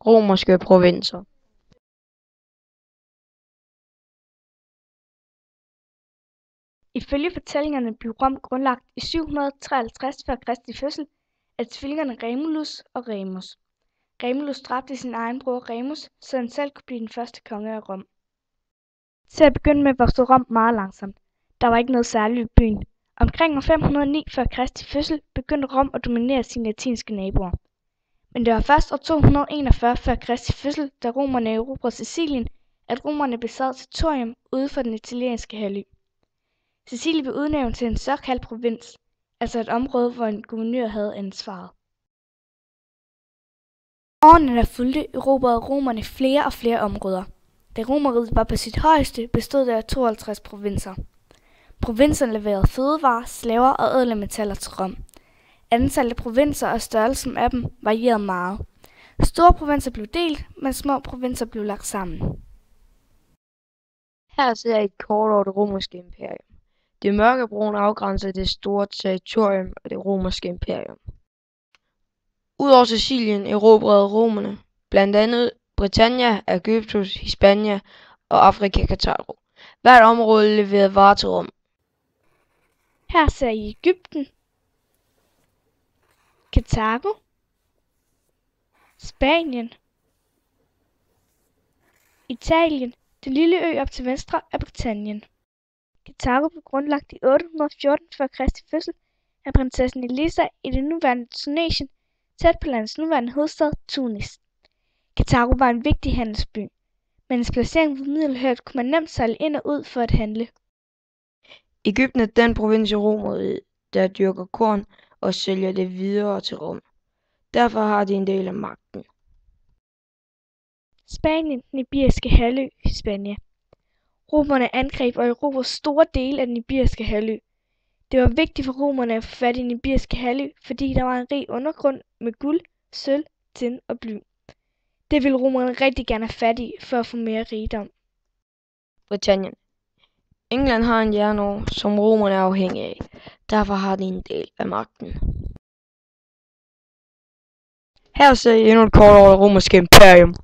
Romerske provinser. Ifølge fortællingerne blev Rom grundlagt i 753 før Kristi fødsel af tvillingerne Remulus og Remus. Remulus dræbte sin egen bror Remus, så han selv kunne blive den første konge af Rom. Til at begynde med voksede Rom meget langsomt. Der var ikke noget særligt i byen. Omkring år 509 før Kristi fødsel begyndte Rom at dominere sine latinske naboer. Men det var først år 241 før Kristi fødsel, da romerne erobrede Sicilien, at romerne besad territorium ude for den italienske halvø. Sicilien blev udnævnt til en såkaldt provins, altså et område, hvor en guvernør havde ansvaret. Årene, der fulgte, erobrede romerne flere og flere områder. Da Romerriget var på sit højeste, bestod det af 52 provinser. Provinserne leverede fødevarer, slaver og ædle metaller til Rom. Antallet af provinser og størrelsen af dem varierede meget. Store provinser blev delt, mens små provinser blev lagt sammen. Her ser et kort over det romerske imperium. Det mørkebrune afgrænser det store territorium af det romerske imperium. Udover Sicilien erobrede romerne blandt andet Britannia, Aegyptus, Hispania og Afrika Karthago. Hvert område leverede varer til Rom. Her ser I Egypten, Karthago, Spanien, Italien, den lille ø op til venstre er Britannien. Karthago blev grundlagt i 814 før Kristi fødsel af prinsessen Elisa i det nuværende Tunesien, tæt på landets nuværende hovedstad Tunis. Karthago var en vigtig handelsby, men dens placering ved Middelhavet kunne man nemt sejle ind og ud for at handle. Egypten er den provins i Romerriget, der dyrker korn og sælger det videre til Rom. Derfor har de en del af magten. Spanien, den iberiske halvø, Hispania. Romerne angreb og erobrede store dele af den iberiske halvø. Det var vigtigt for romerne at få fat i den iberiske halvø, fordi der var en rig undergrund med guld, sølv, tin og bly. Det ville romerne rigtig gerne have fat i for at få mere rigdom. Britannien. England har en jernår, som romerne er afhængige af. Derfor har de en del af magten. Her ser I endnu et kort over det romerske imperium.